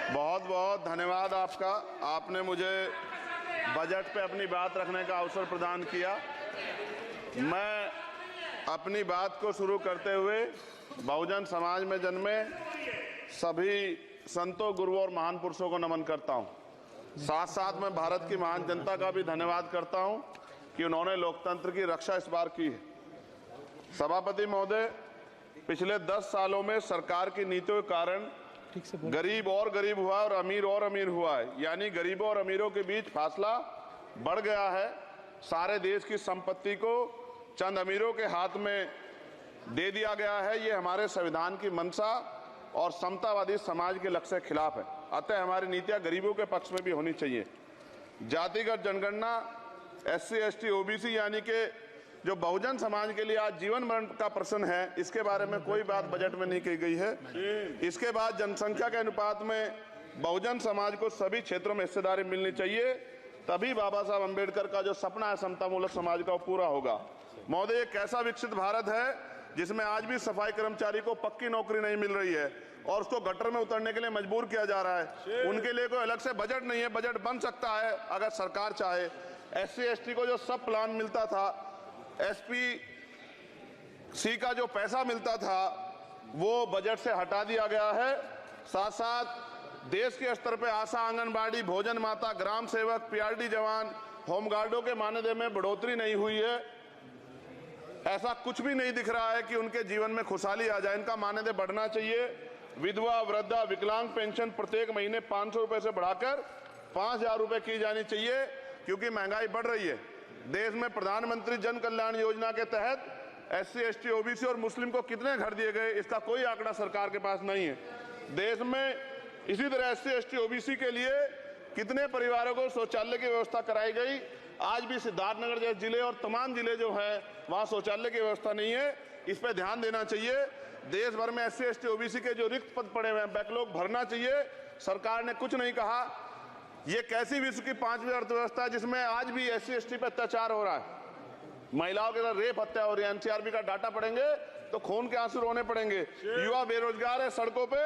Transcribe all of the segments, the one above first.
बहुत बहुत धन्यवाद आपका। आपने मुझे बजट पे अपनी बात रखने का अवसर प्रदान किया। मैं अपनी बात को शुरू करते हुए बहुजन समाज में जन्मे सभी संतों, गुरुओं और महान पुरुषों को नमन करता हूं। साथ साथ मैं भारत की महान जनता का भी धन्यवाद करता हूं कि उन्होंने लोकतंत्र की रक्षा इस बार की है। सभापति महोदय, पिछले 10 सालों में सरकार की नीतियों के कारण गरीब और गरीब हुआ और अमीर हुआ है, यानी गरीबों और अमीरों के बीच फासला बढ़ गया है। सारे देश की संपत्ति को चंद अमीरों के हाथ में दे दिया गया है। ये हमारे संविधान की मंशा और समतावादी समाज के लक्ष्य के खिलाफ है। अतः हमारी नीतियां गरीबों के पक्ष में भी होनी चाहिए। जातिगत जनगणना, SC, ST, OBC यानी कि जो बहुजन समाज के लिए आज जीवन मरण का प्रश्न है, इसके बारे में कोई बात बजट में नहीं की गई है। इसके बाद जनसंख्या के अनुपात में बहुजन समाज को सभी क्षेत्रों में हिस्सेदारी मिलनी चाहिए, तभी बाबा साहब अम्बेडकर का जो सपना है समतामूलक समाज का, वो पूरा होगा। महोदय, एक ऐसा विकसित भारत है जिसमें आज भी सफाई कर्मचारी को पक्की नौकरी नहीं मिल रही है और उसको गटर में उतरने के लिए मजबूर किया जा रहा है। उनके लिए कोई अलग से बजट नहीं है। बजट बन सकता है अगर सरकार चाहे। SC, ST को जो सब प्लान मिलता था, SPC का जो पैसा मिलता था, वो बजट से हटा दिया गया है। साथ साथ देश के स्तर पे आशा, आंगनबाड़ी, भोजन माता, ग्राम सेवक, PRD जवान, होमगार्डों के मानदेय में बढ़ोतरी नहीं हुई है। ऐसा कुछ भी नहीं दिख रहा है कि उनके जीवन में खुशहाली आ जाए। इनका मानदेय बढ़ना चाहिए। विधवा, वृद्धा, विकलांग पेंशन प्रत्येक महीने 500 रुपए से बढ़ाकर 5000 रुपए की जानी चाहिए, क्योंकि महंगाई बढ़ रही है। देश में प्रधानमंत्री जन कल्याण योजना के तहत SC, ST, OBC और मुस्लिम को कितने घर दिए गए, इसका कोई आंकड़ा सरकार के पास नहीं है। देश में इसी तरह SC, ST, OBC के लिए कितने परिवारों को शौचालय की व्यवस्था कराई गई। आज भी सिद्धार्थनगर जैसे जिले और तमाम जिले जो है, वहां शौचालय की व्यवस्था नहीं है। इस पर ध्यान देना चाहिए। देश भर में SC, ST, OBC के जो रिक्त पद पड़े हुए हैं, बैकलॉग भरना चाहिए। सरकार ने कुछ नहीं कहा। ये कैसी विश्व की 5वीं अर्थव्यवस्था है जिसमें आज भी SC, ST पे अत्याचार हो रहा है, महिलाओं के साथ रेप हत्या हो रही है। NCRB का डाटा पढ़ेंगे तो खून के आंसू रोने पड़ेंगे। युवा बेरोजगार है, सड़कों पे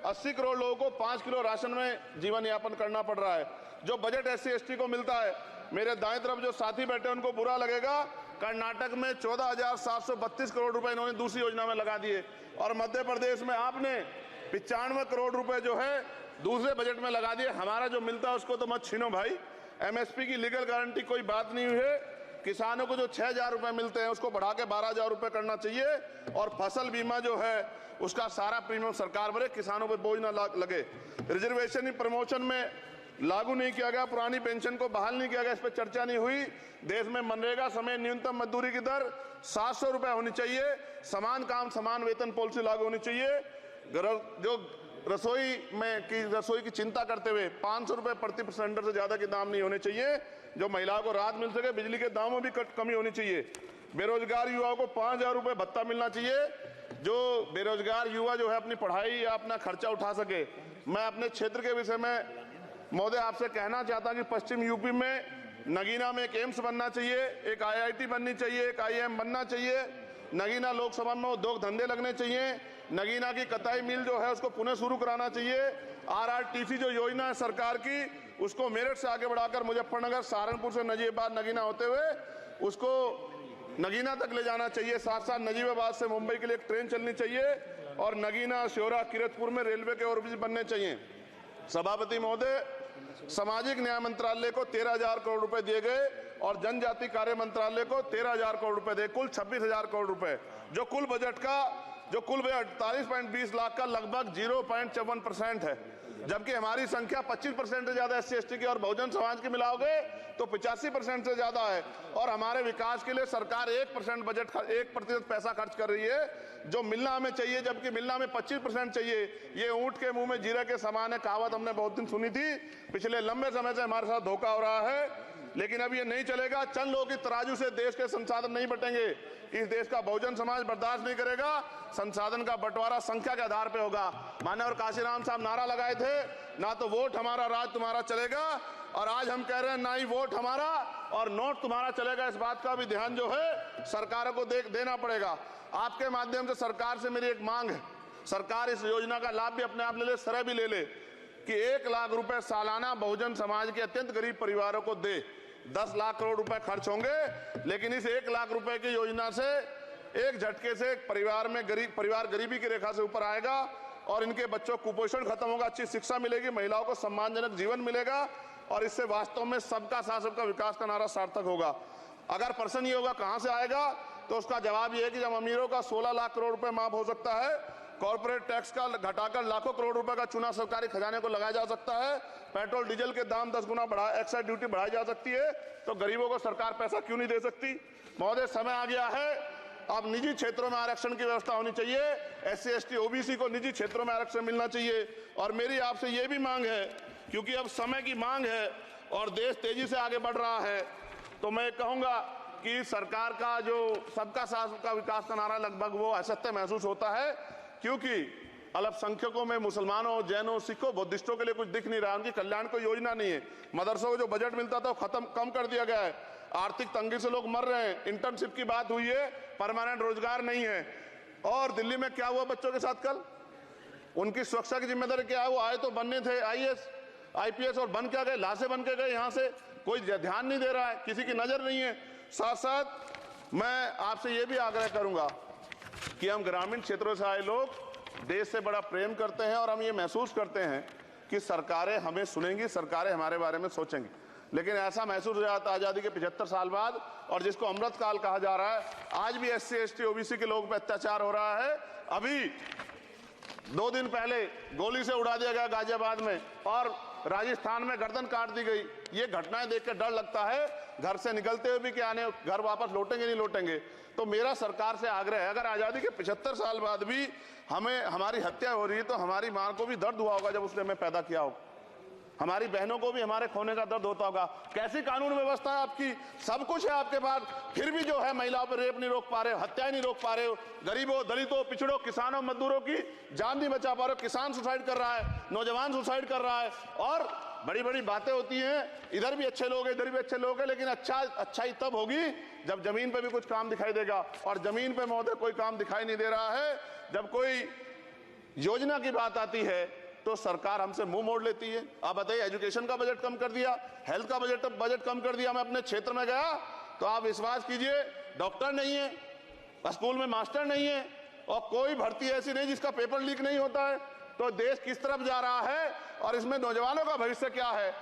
80 करोड़ लोगों को 5 किलो राशन में जीवन यापन करना पड़ रहा है। जो बजट SC, ST को मिलता है, मेरे दाएं तरफ जो साथी बैठे हैं उनको बुरा लगेगा, कर्नाटक में 14,732 करोड़ रुपए इन्होंने दूसरी योजना में लगा दिए और मध्य प्रदेश में आपने 95 करोड़ रुपए जो है दूसरे बजट में लगा दिए। हमारा जो मिलता है उसको तो मत छीनो भाई। MSP की लीगल गारंटी कोई बात नहीं हुई है। किसानों को जो 6,000 रुपए मिलते हैं उसको बढ़ा के 12,000 रुपए करना चाहिए और फसल बीमा जो है उसका सारा प्रीमियम सरकार भरे, किसानों पर बोझ ना लगे। रिजर्वेशन प्रमोशन में लागू नहीं किया गया, पुरानी पेंशन को बहाल नहीं किया गया, इस पर चर्चा नहीं हुई। देश में मनरेगा समय न्यूनतम मजदूरी की दर 700 रुपए होनी चाहिए। समान काम समान वेतन पॉलिसी लागू होनी चाहिए। जो रसोई की चिंता करते हुए 500 रुपए प्रति सिलेंडर से ज्यादा के दाम नहीं होने चाहिए, जो महिलाओं को राहत मिल सके। बिजली के दामों में भी कमी होनी चाहिए। बेरोजगार युवाओं को 5,000 रुपए भत्ता मिलना चाहिए, जो बेरोजगार युवा जो है अपनी पढ़ाई या अपना खर्चा उठा सके। मैं अपने क्षेत्र के विषय में महोदय आपसे कहना चाहता हूं कि पश्चिम यूपी में नगीना में एक एम्स बनना चाहिए, एक IIT बननी चाहिए, एक IIM बनना चाहिए। नगीना लोकसभा में उद्योग धंधे लगने चाहिए। नगीना की कताई मिल जो है उसको पुनः शुरू कराना चाहिए। RRTC जो योजना है सरकार की, उसको मेरठ से आगे बढ़ाकर मुजफ्फरनगर, सहारनपुर से नजीबाबाद, नगीना होते हुए उसको नगीना तक ले जाना चाहिए। साथ साथ नजीबाबाद से मुंबई के लिए एक ट्रेन चलनी चाहिए और नगीना, श्योरा, किरतपुर में रेलवे के ओवरब्रिज बनने चाहिए। सभापति महोदय, सामाजिक न्याय मंत्रालय को 13,000 करोड़ रुपए दिए गए और जनजाति कार्य मंत्रालय को 13,000 करोड़ रुपए दिए, कुल 26,000 करोड़ रुपए। जो कुल बजट 48.20 लाख का लगभग 0.54% है, जबकि हमारी संख्या 25% से ज्यादा SC, ST की और बहुजन समाज की मिलाओगे तो 85% से ज्यादा है। और हमारे विकास के लिए सरकार 1% बजट 1% पैसा खर्च कर रही है, जो मिलना हमें चाहिए, जबकि मिलना हमें 25% चाहिए। ये ऊंट के मुंह में जीरा के समान है, कहावत हमने बहुत दिन सुनी थी। पिछले लंबे समय से हमारे साथ धोखा हो रहा है, लेकिन अब ये नहीं चलेगा। चंद लोगों की तराजू से देश के संसाधन नहीं बटेंगे। इस देश का बहुजन समाज बर्दाश्त नहीं करेगा। संसाधन का बंटवारा संख्या के आधार पे होगा। माननीय काशीराम साहब नारा लगाए थे, ना तो वोट हमारा राज तुम्हारा चलेगा, और आज हम कह रहे हैं ना ही वोट हमारा और नोट तुम्हारा चलेगा। इस बात का भी ध्यान जो है सरकारों को देना पड़ेगा। आपके माध्यम से सरकार से मेरी एक मांग है, सरकार इस योजना का लाभ भी अपने आप ले ले, सरह भी ले ले। कि 1 लाख रुपए सालाना बहुजन समाज के अत्यंत गरीब परिवारों को दे। 10 लाख करोड़ रुपए खर्च होंगे, लेकिन इस 1 लाख रुपए की योजना से एक झटके से परिवार गरीबी की रेखा से ऊपर आएगा और इनके बच्चों को कुपोषण खत्म होगा, अच्छी शिक्षा मिलेगी, महिलाओं को सम्मानजनक जीवन मिलेगा और इससे वास्तव में सबका साथ सबका विकास का नारा सार्थक होगा। अगर प्रश्न ये होगा कहां से आएगा, तो उसका जवाब ये है कि जब अमीरों का 16 लाख करोड़ रुपए माफ हो सकता है, कॉर्पोरेट टैक्स का घटाकर लाखों करोड़ रुपए का चूना सरकारी खजाने को लगाया जा सकता है, पेट्रोल डीजल के दाम 10 गुना एक्साइज ड्यूटी बढ़ाई जा सकती है, तो गरीबों को सरकार पैसा क्यों नहीं दे सकती। महोदय, समय आ गया है, अब निजी क्षेत्रों में आरक्षण की व्यवस्था होनी चाहिए। SC ST OBC को निजी क्षेत्रों में आरक्षण मिलना चाहिए। और मेरी आपसे ये भी मांग है, क्योंकि अब समय की मांग है और देश तेजी से आगे बढ़ रहा है, तो मैं कहूंगा कि सरकार का जो सबका साथ सबका विकास का नारा लगभग वो असत्य महसूस होता है, क्योंकि अल्पसंख्यकों में मुसलमानों, जैनों, सिखों, बुद्धिस्टों के लिए कुछ दिख नहीं रहा, उनकी कल्याण कोई योजना नहीं है। मदरसों को जो बजट मिलता था वो कम कर दिया गया है। आर्थिक तंगी से लोग मर रहे हैं। इंटर्नशिप की बात हुई है, परमानेंट रोजगार नहीं है। और दिल्ली में क्या हुआ बच्चों के साथ कल, उनकी सुरक्षा की जिम्मेदारी क्या है? वो आए तो बनने थे IAS IPS और बन क्या गए, लाशें बन के गए। यहाँ से कोई ध्यान नहीं दे रहा है, किसी की नजर नहीं है। साथ साथ मैं आपसे ये भी आग्रह करूंगा कि हम ग्रामीण क्षेत्रों से आए लोग देश से बड़ा प्रेम करते हैं और हम ये महसूस करते हैं कि सरकारें हमें सुनेंगी, सरकारें हमारे बारे में सोचेंगी। लेकिन ऐसा महसूस हो जाता है आज़ादी के 75 साल बाद, और जिसको अमृत काल कहा जा रहा है, आज भी SC ST OBC के लोगों पर अत्याचार हो रहा है। अभी 2 दिन पहले गोली से उड़ा दिया गया गाजियाबाद में और राजस्थान में गर्दन काट दी गई। ये घटनाएं देख के डर लगता है, घर से निकलते हुए भी कि आने घर वापस लौटेंगे नहीं लौटेंगे। तो मेरा सरकार से आग्रह है, अगर आज़ादी के 75 साल बाद भी हमारी हत्या हो रही है, तो हमारी मां को भी दर्द हुआ होगा जब उसने हमें पैदा किया होगा, हमारी बहनों को भी हमारे खोने का दर्द होता होगा। कैसी कानून व्यवस्था है आपकी, सब कुछ है आपके पास, फिर भी जो है महिलाओं पर रेप नहीं रोक पा रहे हो, हत्याएं नहीं रोक पा रहे हो, गरीबों, दलितों, पिछड़ों, किसानों, मजदूरों की जान नहीं बचा पा रहे हो। किसान सुसाइड कर रहा है, नौजवान सुसाइड कर रहा है, और बड़ी बड़ी बातें होती हैं, इधर भी अच्छे लोग हैं, इधर भी अच्छे लोग हैं, लेकिन अच्छाई तब होगी जब जमीन पे भी कुछ काम दिखाई देगा। और जमीन पे महोदय कोई काम दिखाई नहीं दे रहा है। जब कोई योजना की बात आती है तो सरकार हमसे मुंह मोड़ लेती है। आप बताइए, एजुकेशन का बजट कम कर दिया, हेल्थ का बजट कम कर दिया। मैं अपने क्षेत्र में गया तो आप विश्वास कीजिए, डॉक्टर नहीं है, स्कूल में मास्टर नहीं है, और कोई भर्ती ऐसी नहीं जिसका पेपर लीक नहीं होता है। तो देश किस तरफ जा रहा है और इसमें नौजवानों का भविष्य क्या है,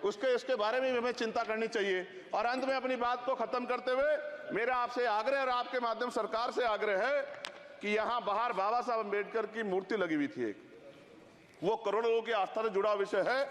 उसके बारे में हमें चिंता करनी चाहिए। और अंत में अपनी बात को खत्म करते हुए मेरा आपसे आग्रह और आपके माध्यम सरकार से आग्रह है कि यहाँ बाहर बाबा साहब अम्बेडकर की मूर्ति लगी हुई थी एक, वो करोड़ों लोगों की आस्था से जुड़ा विषय है,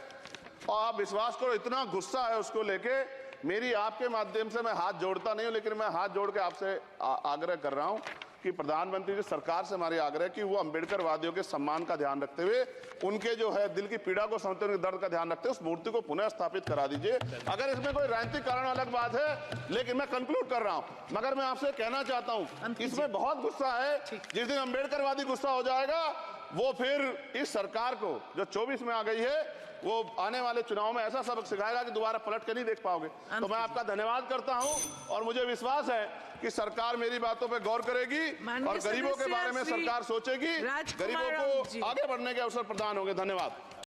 और आप विश्वास करो इतना गुस्सा है उसको लेके। मेरी आपके माध्यम से मैं हाथ जोड़ता नहीं हूं, लेकिन मैं हाथ जोड़ के आपसे आग्रह कर रहा हूं कि प्रधानमंत्री जी, सरकार से हमारी आग्रह कि वो अम्बेडकर वादियों के सम्मान का ध्यान रखते हुए, उनके जो है दिल की पीड़ा को समझते हुए, दर्द का ध्यान रखते हुए उस मूर्ति को पुनः स्थापित करा दीजिए। अगर इसमें कोई राजनीतिक कारण अलग बात है, लेकिन मैं कंक्लूड कर रहा हूं। मगर मैं आपसे कहना चाहता हूं, इसमें बहुत गुस्सा है। जिस दिन अम्बेडकर वादी गुस्सा हो जाएगा, वो फिर इस सरकार को जो 24 में आ गई है, वो आने वाले चुनाव में ऐसा सबक सिखाएगा कि दोबारा पलट के नहीं देख पाओगे। तो मैं आपका धन्यवाद करता हूं और मुझे विश्वास है कि सरकार मेरी बातों पे गौर करेगी और गरीबों के बारे में सरकार सोचेगी, गरीबों को आगे बढ़ने के अवसर प्रदान होंगे। धन्यवाद।